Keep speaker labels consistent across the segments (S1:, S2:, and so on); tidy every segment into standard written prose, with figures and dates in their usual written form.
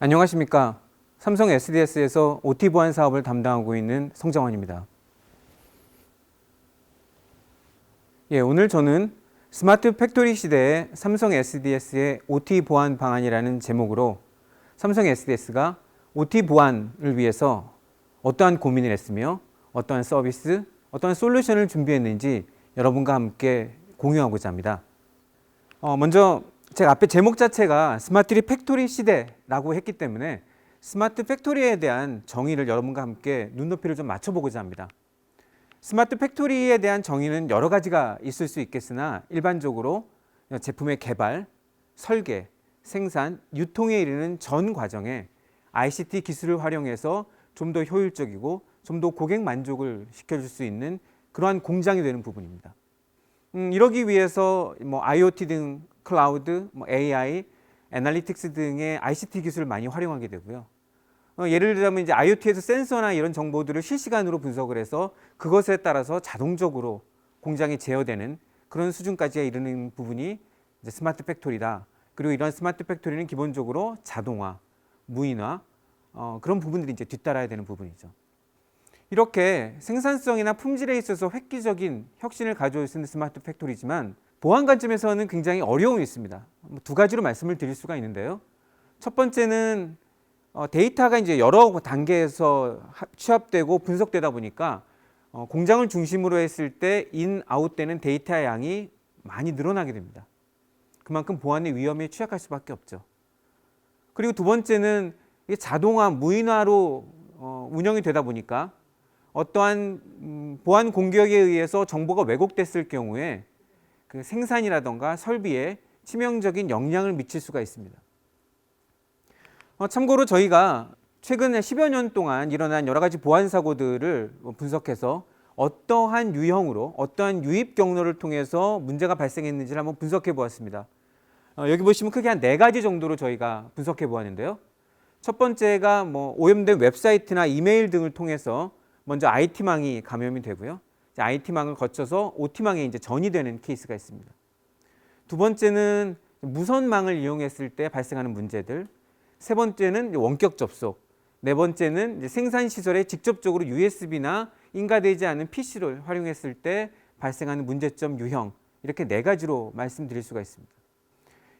S1: 안녕하십니까. 삼성 SDS에서 OT 보안 사업을 담당하고 있는 성정환입니다. 오늘 저는 스마트 팩토리 시대의 삼성 SDS의 OT 보안 방안이라는 제목으로 삼성 SDS가 OT 보안을 위해서 어떠한 고민을 했으며 어떠한 서비스, 어떠한 솔루션을 준비했는지 여러분과 함께 공유하고자 합니다. 먼저 제가 앞에 제목 자체가 스마트 팩토리 시대라고 했기 때문에 스마트 팩토리에 대한 정의를 여러분과 함께 눈높이를 좀 맞춰보고자 합니다. 스마트 팩토리에 대한 정의는 여러 가지가 있을 수 있겠으나 일반적으로 제품의 개발, 설계, 생산, 유통에 이르는 전 과정에 ICT 기술을 활용해서 좀 더 효율적이고 좀 더 고객 만족을 시켜줄 수 있는 그러한 공장이 되는 부분입니다. 이러기 위해서 IoT 등 클라우드, AI, 애널리틱스 등의 ICT 기술을 많이 활용하게 되고요. 예를 들자면 이제 IoT에서 센서나 이런 정보들을 실시간으로 분석을 해서 그것에 따라서 자동적으로 공장이 제어되는 그런 수준까지 이르는 부분이 이제 스마트 팩토리다. 그리고 이런 스마트 팩토리는 기본적으로 자동화, 무인화 그런 부분들이 이제 뒤따라야 되는 부분이죠. 이렇게 생산성이나 품질에 있어서 획기적인 혁신을 가져올 수 있는 스마트 팩토리지만 보안 관점에서는 굉장히 어려움이 있습니다. 두 가지로 말씀을 드릴 수가 있는데요. 첫 번째는 데이터가 이제 여러 단계에서 취합되고 분석되다 보니까 공장을 중심으로 했을 때 인, 아웃되는 데이터의 양이 많이 늘어나게 됩니다. 그만큼 보안의 위험에 취약할 수밖에 없죠. 그리고 두 번째는 자동화, 무인화로 운영이 되다 보니까 어떠한 보안 공격에 의해서 정보가 왜곡됐을 경우에 그 생산이라던가 설비에 치명적인 영향을 미칠 수가 있습니다. 참고로 저희가 최근에 10여 년 동안 일어난 여러 가지 보안 사고들을 분석해서 어떠한 유형으로 어떠한 유입 경로를 통해서 문제가 발생했는지를 한번 분석해 보았습니다. 여기 보시면 크게 한 4가지 정도로 저희가 분석해 보았는데요. 첫 번째가 오염된 웹사이트나 이메일 등을 통해서 먼저 IT망이 감염이 되고요. IT망을 거쳐서 OT망에 이제 전이 되는 케이스가 있습니다. 두 번째는 무선망을 이용했을 때 발생하는 문제들. 세 번째는 원격 접속. 네 번째는 이제 생산 시설에 직접적으로 USB나 인가되지 않은 PC를 활용했을 때 발생하는 문제점 유형. 이렇게 4가지로 말씀드릴 수가 있습니다.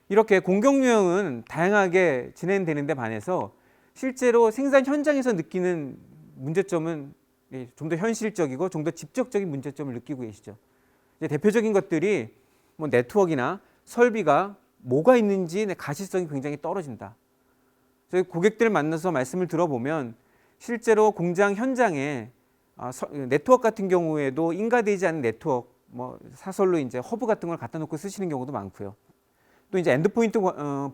S1: 이렇게 공격 유형은 다양하게 진행되는데 반해서 실제로 생산 현장에서 느끼는 문제점은 좀 더 현실적이고 좀 더 직접적인 문제점을 느끼고 계시죠. 이제 대표적인 것들이 네트워크나 설비가 뭐가 있는지 가시성이 굉장히 떨어진다. 저희 고객들 만나서 말씀을 들어보면 실제로 공장 현장에 네트워크 같은 경우에도 인가되지 않은 네트워크, 사설로 이제 허브 같은 걸 갖다 놓고 쓰시는 경우도 많고요. 또 이제 엔드포인트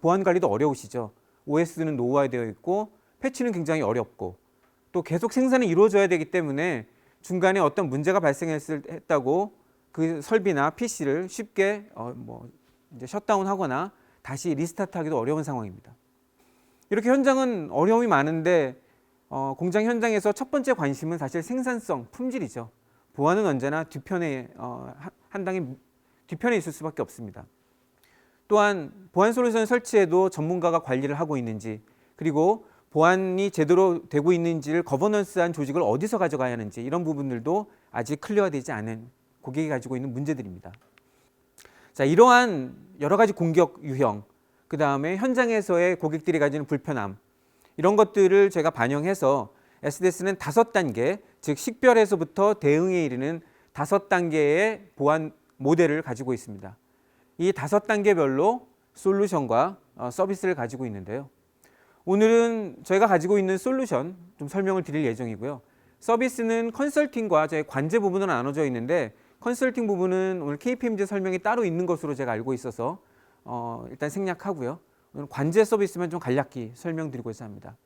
S1: 보안 관리도 어려우시죠. OS는 노후화되어 있고 패치는 굉장히 어렵고 또 계속 생산이 이루어져야 되기 때문에 중간에 어떤 문제가 발생했다고 그 설비나 PC를 쉽게 이제 셧다운하거나 다시 리스타트하기도 어려운 상황입니다. 이렇게 현장은 어려움이 많은데 공장 현장에서 첫 번째 관심은 사실 생산성, 품질이죠. 보안은 언제나 뒤편에 한 단계 뒤편에 있을 수밖에 없습니다. 또한 보안 솔루션 설치에도 전문가가 관리를 하고 있는지 그리고 보안이 제대로 되고 있는지를 거버넌스한 조직을 어디서 가져가야 하는지 이런 부분들도 아직 클리어되지 않은 고객이 가지고 있는 문제들입니다. 자, 이러한 여러 가지 공격 유형, 그 다음에 현장에서의 고객들이 가지는 불편함 이런 것들을 제가 반영해서 SDS는 5단계, 즉 식별에서부터 대응에 이르는 5단계의 보안 모델을 가지고 있습니다. 이 5단계별로 솔루션과 서비스를 가지고 있는데요. 오늘은 저희가 가지고 있는 솔루션 좀 설명을 드릴 예정이고요. 서비스는 컨설팅과 저희 관제 부분으로 나눠져 있는데 컨설팅 부분은 오늘 KPMG 설명이 따로 있는 것으로 제가 알고 있어서 일단 생략하고요. 오늘 관제 서비스만 좀 간략히 설명드리고자 합니다.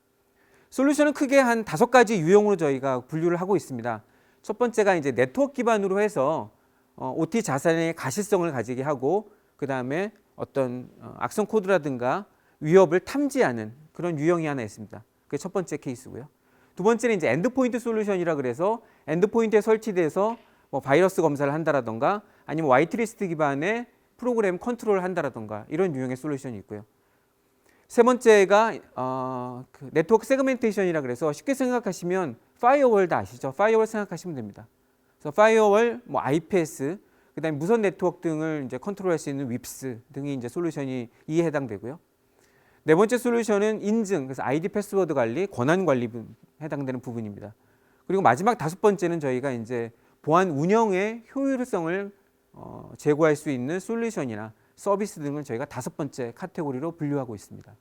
S1: 솔루션은 크게 한 5가지 유형으로 저희가 분류를 하고 있습니다. 첫 번째가 이제 네트워크 기반으로 해서 OT 자산의 가시성을 가지게 하고 그 다음에 어떤 악성 코드라든가 위협을 탐지하는 그런 유형이 하나 있습니다. 그게 첫 번째 케이스고요. 두 번째는 이제 엔드포인트 솔루션이라 그래서 엔드포인트에 설치돼서 바이러스 검사를 한다라던가 아니면 화이트리스트 기반의 프로그램 컨트롤을 한다라던가 이런 유형의 솔루션이 있고요. 세 번째가 그 네트워크 세그멘테이션이라 그래서 쉽게 생각하시면 파이어월 다 아시죠? 파이어월 생각하시면 됩니다. 그래서 파이어월, 뭐 IPS, 그다음에 무선 네트워크 등을 이제 컨트롤할 수 있는 윕스 등이 이제 솔루션이 이에 해당되고요. 네 번째 솔루션은 인증, 그래서 아이디 패스워드 관리, 권한 관리 해당되는 부분입니다. 그리고 마지막 다섯 번째는 저희가 이제 보안 운영의 효율성을 제고할 수 있는 솔루션이나 서비스 등을 저희가 다섯 번째 카테고리로 분류하고 있습니다.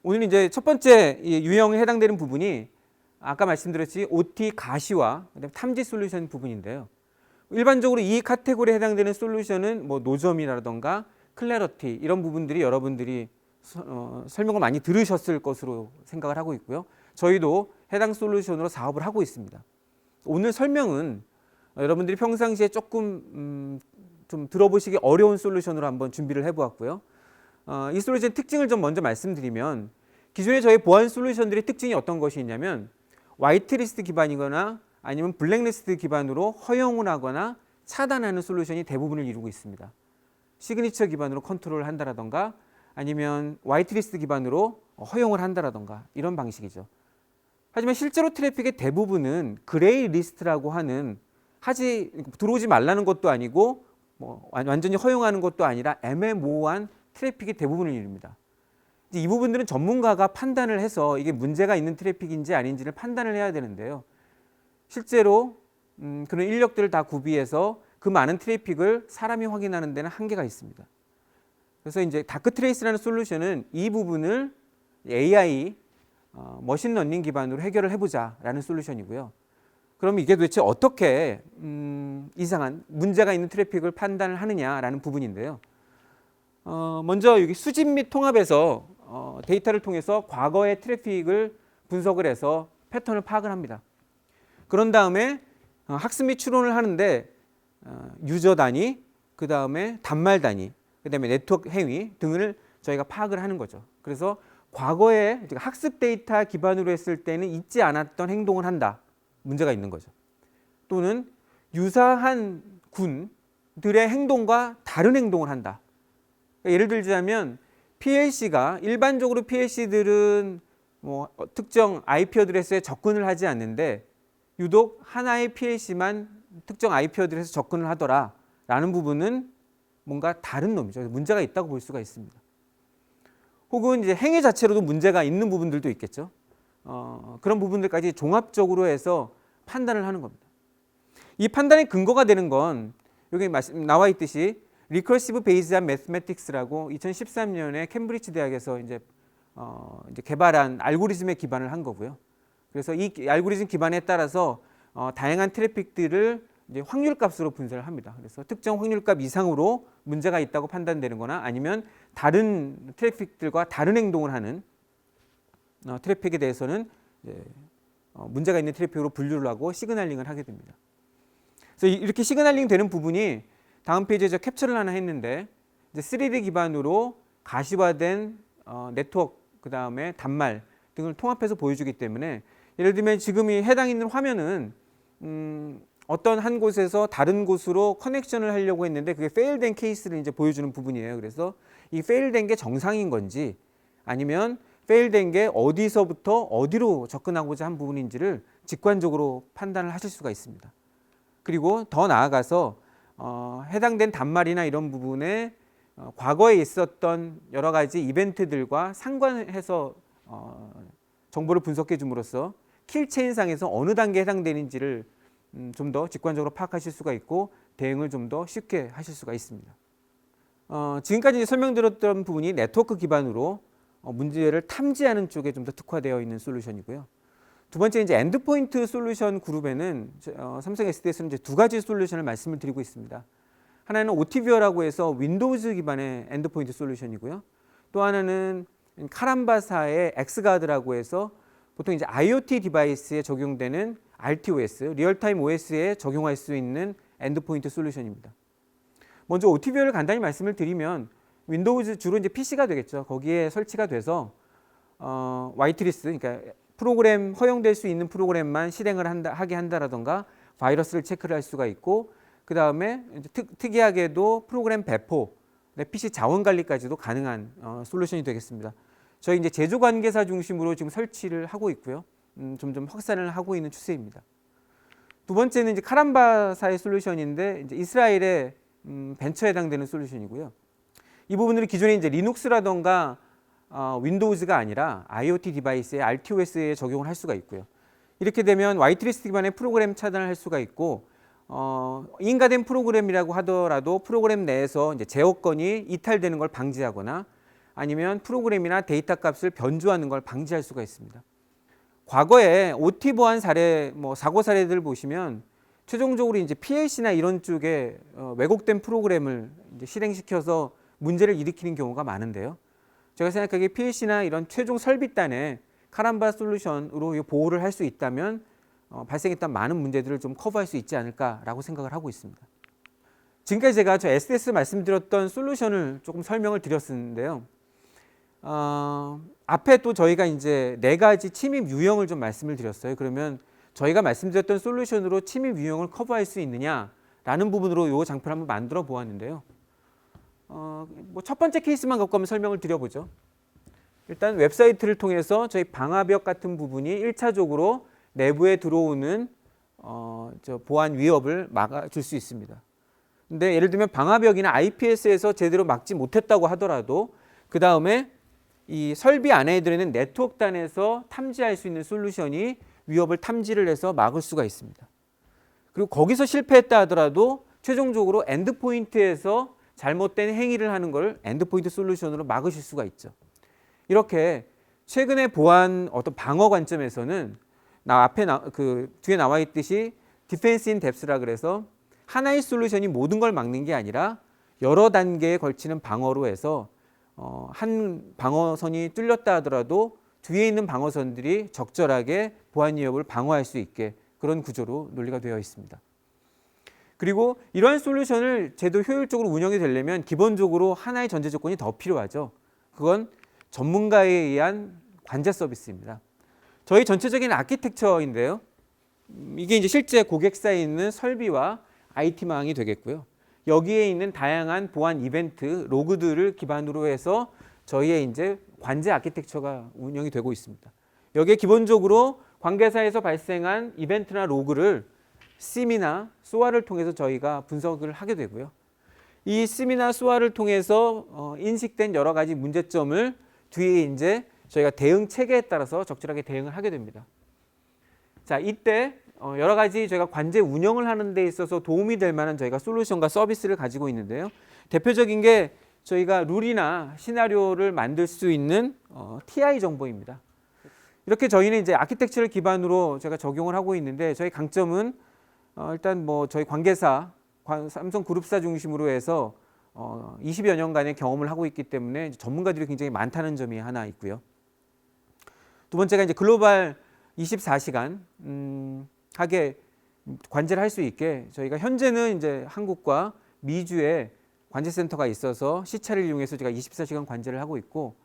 S1: 오늘 이제 첫 번째 유형에 해당되는 부분이 아까 말씀드렸듯이 OT 가시화, 그다음에 탐지 솔루션 부분인데요. 일반적으로 이 카테고리에 해당되는 솔루션은 뭐 노점이라던가 클래러티 이런 부분들이 여러분들이 설명을 많이 들으셨을 것으로 생각을 하고 있고요. 저희도 해당 솔루션으로 사업을 하고 있습니다. 오늘 설명은 여러분들이 평상시에 조금 좀 들어보시기 어려운 솔루션으로 한번 준비를 해보았고요. 이 솔루션 특징을 좀 먼저 말씀드리면 기존의 저희 보안 솔루션들의 특징이 어떤 것이 있냐면 화이트리스트 기반이거나 아니면 블랙리스트 기반으로 허용을 하거나 차단하는 솔루션이 대부분을 이루고 있습니다. 시그니처 기반으로 컨트롤을 한다라던가 아니면 화이트리스트 기반으로 허용을 한다라던가 이런 방식이죠. 하지만 실제로 트래픽의 대부분은 그레이 리스트라고 하는 들어오지 말라는 것도 아니고 뭐 완전히 허용하는 것도 아니라 애매모호한 트래픽이 대부분을 이룹니다. 이 부분들은 전문가가 판단을 해서 이게 문제가 있는 트래픽인지 아닌지를 판단을 해야 되는데요. 실제로 그런 인력들을 다 구비해서 그 많은 트래픽을 사람이 확인하는 데는 한계가 있습니다. 그래서 이제 다크트레이스라는 솔루션은 이 부분을 AI, 머신러닝 기반으로 해결을 해보자라는 솔루션이고요. 그럼 이게 도대체 어떻게 이상한 문제가 있는 트래픽을 판단을 하느냐라는 부분인데요. 먼저 여기 수집 및 통합에서 데이터를 통해서 과거의 트래픽을 분석을 해서 패턴을 파악을 합니다. 그런 다음에 학습 및 추론을 하는데 유저 단위, 그 다음에 단말 단위, 그 다음에 네트워크 행위 등을 저희가 파악을 하는 거죠. 그래서 과거에 학습 데이터 기반으로 했을 때는 있지 않았던 행동을 한다. 문제가 있는 거죠. 또는 유사한 군들의 행동과 다른 행동을 한다. 그러니까 예를 들자면 PLC가 일반적으로 PLC들은 뭐 특정 IP 어드레스에 접근을 하지 않는데 유독 하나의 PLC만 특정 IP 어드레스에 접근을 하더라라는 부분은 뭔가 다른 놈이죠. 문제가 있다고 볼 수가 있습니다. 혹은 이제 행위 자체로도 문제가 있는 부분들도 있겠죠. 그런 부분들까지 종합적으로 해서 판단을 하는 겁니다. 이 판단의 근거가 되는 건 여기 나와 있듯이 Recursive Based on Mathematics라고 2013년에 캠브리지 대학에서 이제 개발한 알고리즘에 기반을 한 거고요. 그래서 이 알고리즘 기반에 따라서 다양한 트래픽들을 이제 확률값으로 분석을 합니다. 그래서 특정 확률값 이상으로 문제가 있다고 판단되는 거나 아니면 다른 트래픽들과 다른 행동을 하는 트래픽에 대해서는 이제 문제가 있는 트래픽으로 분류를 하고 시그널링을 하게 됩니다. 그래서 이렇게 시그널링 되는 부분이 다음 페이지에 저 캡처를 하나 했는데 이제 3D 기반으로 가시화된 네트워크 그 다음에 단말 등을 통합해서 보여주기 때문에 예를 들면 지금 이 해당 있는 화면은 어떤 한 곳에서 다른 곳으로 커넥션을 하려고 했는데 그게 페일된 케이스를 이제 보여주는 부분이에요. 그래서 이 페일된 게 정상인 건지 아니면 페일된 게 어디서부터 어디로 접근하고자 한 부분인지를 직관적으로 판단을 하실 수가 있습니다. 그리고 더 나아가서 해당된 단말이나 이런 부분에 과거에 있었던 여러 가지 이벤트들과 상관해서 정보를 분석해 줌으로써 킬체인상에서 어느 단계에 해당되는지를 좀 더 직관적으로 파악하실 수가 있고 대응을 좀 더 쉽게 하실 수가 있습니다. 지금까지 설명드렸던 부분이 네트워크 기반으로 문제를 탐지하는 쪽에 좀 더 특화되어 있는 솔루션이고요. 두 번째 이제 엔드포인트 솔루션 그룹에는 삼성 SDS는 이제 두 가지 솔루션을 말씀을 드리고 있습니다. 하나는 오티비어라고 해서 윈도우즈 기반의 엔드포인트 솔루션이고요. 또 하나는 카람바사의 엑스가드라고 해서 보통 이제 IoT 디바이스에 적용되는 RTOS, 리얼타임 OS에 적용할 수 있는 엔드포인트 솔루션입니다. 먼저 오티비어를 간단히 말씀을 드리면 윈도우즈 주로 이제 PC가 되겠죠. 거기에 설치가 돼서 화이트리스트, 그러니까 프로그램 허용될 수 있는 프로그램만 실행을 하게 한다라던가 바이러스를 체크를 할 수가 있고 그 다음에 특이하게도 프로그램 배포, PC 자원 관리까지도 가능한 솔루션이 되겠습니다. 저희 이제 제조 관계사 중심으로 지금 설치를 하고 있고요. 점점 확산을 하고 있는 추세입니다. 두 번째는 이제 카람바사의 솔루션인데 이제 이스라엘의 벤처에 해당되는 솔루션이고요. 이 부분은 기존에 이제 리눅스라던가 윈도우즈가 아니라 IoT 디바이스에 RTOS에 적용을 할 수가 있고요. 이렇게 되면 화이트리스트 기반의 프로그램 차단을 할 수가 있고 인가된 프로그램이라고 하더라도 프로그램 내에서 이제 제어권이 이탈되는 걸 방지하거나 아니면 프로그램이나 데이터 값을 변조하는 걸 방지할 수가 있습니다. 과거에 OT 보안 사례, 사고 사례들 보시면 최종적으로 이제 PLC나 이런 쪽에 왜곡된 프로그램을 이제 실행시켜서 문제를 일으키는 경우가 많은데요. 제가 생각하기에 PLC나 이런 최종 설비단에 카람바 솔루션으로 보호를 할 수 있다면 발생했던 많은 문제들을 좀 커버할 수 있지 않을까라고 생각을 하고 있습니다. 지금까지 제가 저 SDS 말씀드렸던 솔루션을 조금 설명을 드렸는데요. 앞에 또 저희가 이제 4가지 침입 유형을 좀 말씀을 드렸어요. 그러면 저희가 말씀드렸던 솔루션으로 침입 유형을 커버할 수 있느냐라는 부분으로 이 장표를 한번 만들어 보았는데요. 첫 번째 케이스만 갖고 한번 설명을 드려보죠. 일단 웹사이트를 통해서 저희 방화벽 같은 부분이 1차적으로 내부에 들어오는 보안 위협을 막아줄 수 있습니다. 근데 예를 들면 방화벽이나 IPS에서 제대로 막지 못했다고 하더라도 그 다음에 이 설비 안에 들어있는 네트워크단에서 탐지할 수 있는 솔루션이 위협을 탐지를 해서 막을 수가 있습니다. 그리고 거기서 실패했다 하더라도 최종적으로 엔드포인트에서 잘못된 행위를 하는 걸 엔드포인트 솔루션으로 막으실 수가 있죠. 이렇게 최근의 보안 어떤 방어 관점에서는 뒤에 나와 있듯이 디펜스 인 뎁스라 그래서 하나의 솔루션이 모든 걸 막는 게 아니라 여러 단계에 걸치는 방어로 해서 한 방어선이 뚫렸다 하더라도 뒤에 있는 방어선들이 적절하게 보안 위협을 방어할 수 있게 그런 구조로 논리가 되어 있습니다. 그리고 이러한 솔루션을 제도 효율적으로 운영이 되려면 기본적으로 하나의 전제 조건이 더 필요하죠. 그건 전문가에 의한 관제 서비스입니다. 저희 전체적인 아키텍처인데요. 이게 이제 실제 고객사에 있는 설비와 IT망이 되겠고요. 여기에 있는 다양한 보안 이벤트, 로그들을 기반으로 해서 저희의 이제 관제 아키텍처가 운영이 되고 있습니다. 여기에 기본적으로 관계사에서 발생한 이벤트나 로그를 SIEM이나 SOA를 통해서 저희가 분석을 하게 되고요. 이 SIEM이나 SOA를 통해서 인식된 여러 가지 문제점을 뒤에 이제 저희가 대응 체계에 따라서 적절하게 대응을 하게 됩니다. 자, 이때 여러 가지 저희가 관제 운영을 하는 데 있어서 도움이 될 만한 저희가 솔루션과 서비스를 가지고 있는데요. 대표적인 게 저희가 룰이나 시나리오를 만들 수 있는 TI 정보입니다. 이렇게 저희는 이제 아키텍처를 기반으로 제가 적용을 하고 있는데 저희 강점은 일단 저희 관계사, 삼성 그룹사 중심으로 해서 20여 년간의 경험을 하고 있기 때문에 전문가들이 굉장히 많다는 점이 하나 있고요. 두 번째가 이제 글로벌 24시간 하게 관제를 할 수 있게 저희가 현재는 이제 한국과 미주에 관제센터가 있어서 시차를 이용해서 제가 24시간 관제를 하고 있고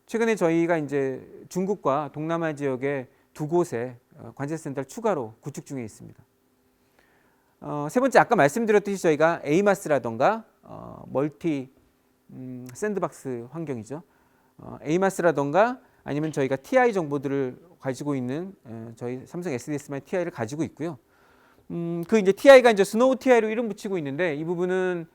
S1: 최근에 저희가 이제 중국과 동남아 지역에 2곳에 관제센터를 추가로 구축 중에 있습니다. 세 번째 아까 말씀드렸듯이 저희가 에이마스라던가 멀티 샌드박스 환경이죠. 에이마스라던가 아니면 저희가 TI 정보들을 가지고 있는 저희 삼성 SDS만 TI를 가지고 있고요. 그 이제 TI가 이제 스노우 TI로 이름 붙이고 있는데 이 부분은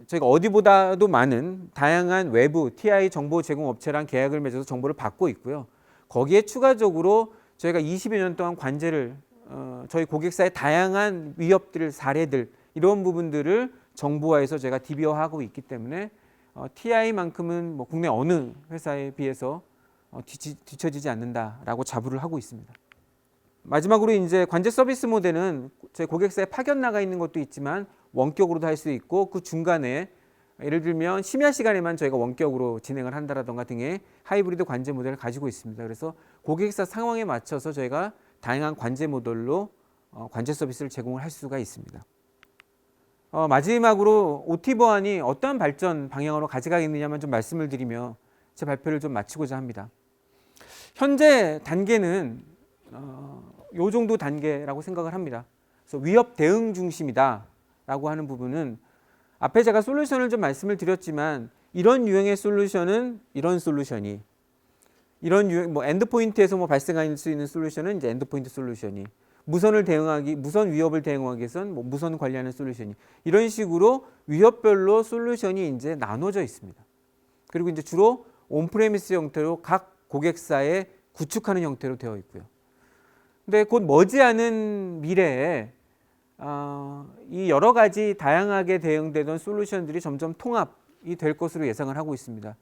S1: 저희가 어디보다도 많은 다양한 외부 TI 정보 제공 업체랑 계약을 맺어서 정보를 받고 있고요. 거기에 추가적으로 저희가 20여 년 동안 관제를 저희 고객사의 다양한 위협들, 사례들 이런 부분들을 정보화해서 제가 DB화하고 있기 때문에 TI만큼은 국내 어느 회사에 비해서 뒤처지지 않는다라고 자부를 하고 있습니다. 마지막으로 이제 관제 서비스 모델은 저희 고객사에 파견 나가 있는 것도 있지만 원격으로도 할 수 있고 그 중간에 예를 들면 심야 시간에만 저희가 원격으로 진행을 한다라던가 등의 하이브리드 관제 모델을 가지고 있습니다. 그래서 고객사 상황에 맞춰서 저희가 다양한 관제 모델로 관제 서비스를 제공을 할 수가 있습니다. 마지막으로 OT 보안이 어떠한 발전 방향으로 가져가겠느냐만 좀 말씀을 드리며 제 발표를 좀 마치고자 합니다. 현재 단계는 요 정도 단계라고 생각을 합니다. 그래서 위협 대응 중심이다라고 하는 부분은 앞에 제가 솔루션을 좀 말씀을 드렸지만 이런 유형의 솔루션은 이런 솔루션이, 이런 유형 뭐 엔드포인트에서 뭐 발생할 수 있는 솔루션은 이제 엔드포인트 솔루션이, 무선 위협을 대응하기 위해서는 뭐 무선 관리하는 솔루션이, 이런 식으로 위협별로 솔루션이 이제 나눠져 있습니다. 그리고 이제 주로 온프레미스 형태로 각 고객사에 구축하는 형태로 되어 있고요. 근데 곧 머지않은 미래에 이 여러 가지 다양하게 대응되던 솔루션들이 점점 통합이 될 것으로 예상을 하고 있습니다.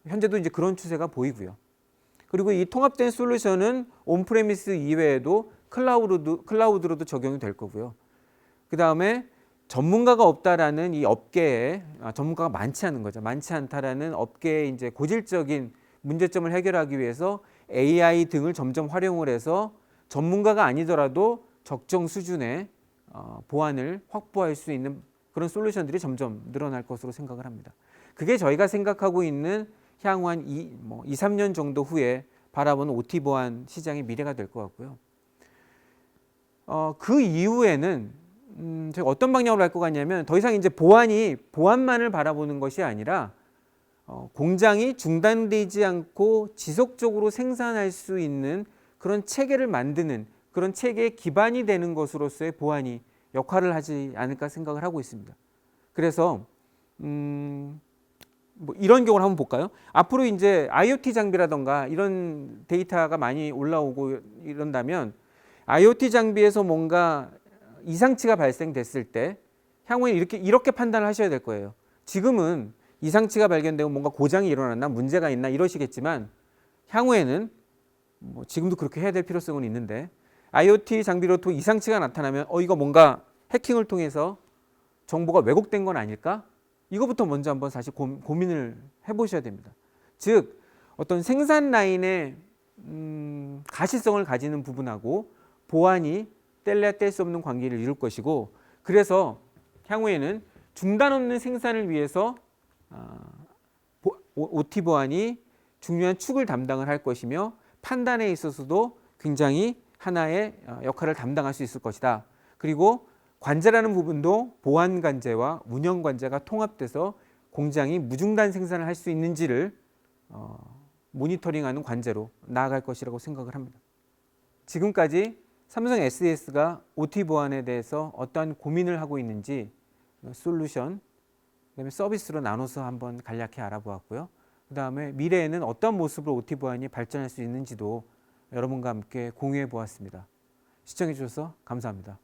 S1: 현재도 이제 그런 추세가 보이고요. 그리고 이 통합된 솔루션은 온프레미스 이외에도 클라우드로도 적용이 될 거고요. 그 다음에 전문가가 없다라는 이 업계에 전문가가 많지 않은 거죠. 많지 않다라는 업계의 이제 고질적인 문제점을 해결하기 위해서 AI 등을 점점 활용을 해서 전문가가 아니더라도 적정 수준의 보안을 확보할 수 있는 그런 솔루션들이 점점 늘어날 것으로 생각을 합니다. 그게 저희가 생각하고 있는 향후 한 2, 3년 정도 후에 바라보는 OT 보안 시장의 미래가 될 것 같고요. 그 이후에는 제가 어떤 방향으로 갈 것 같냐면 더 이상 이제 보안만을 바라보는 것이 아니라 공장이 중단되지 않고 지속적으로 생산할 수 있는 그런 체계를 만드는, 그런 체계의 기반이 되는 것으로서의 보안이 역할을 하지 않을까 생각을 하고 있습니다. 그래서 뭐 이런 경우를 한번 볼까요? 앞으로 이제 IoT 장비라던가 이런 데이터가 많이 올라오고 이런다면 IoT 장비에서 뭔가 이상치가 발생됐을 때 향후에 이렇게 판단을 하셔야 될 거예요. 지금은 이상치가 발견되고 뭔가 고장이 일어났나 문제가 있나 이러시겠지만 향후에는 뭐 지금도 그렇게 해야 될 필요성은 있는데 IoT 장비로 또 이상치가 나타나면 이거 뭔가 해킹을 통해서 정보가 왜곡된 건 아닐까? 이거부터 먼저 한번 사실 고민을 해보셔야 됩니다. 즉 어떤 생산 라인의 가시성을 가지는 부분하고 보안이 뗄래야 뗄 수 없는 관계를 이룰 것이고, 그래서 향후에는 중단 없는 생산을 위해서 OT 보안이 중요한 축을 담당을 할 것이며 판단에 있어서도 굉장히 하나의 역할을 담당할 수 있을 것이다. 그리고 관제라는 부분도 보안 관제와 운영 관제가 통합돼서 공장이 무중단 생산을 할 수 있는지를 모니터링하는 관제로 나아갈 것이라고 생각을 합니다. 지금까지 삼성 SES가 OT 보안에 대해서 어떠한 고민을 하고 있는지 솔루션, 그다음에 서비스로 나눠서 한번 간략히 알아보았고요. 그 다음에 미래에는 어떤 모습으로 OT 보안이 발전할 수 있는지도 여러분과 함께 공유해 보았습니다. 시청해 주셔서 감사합니다.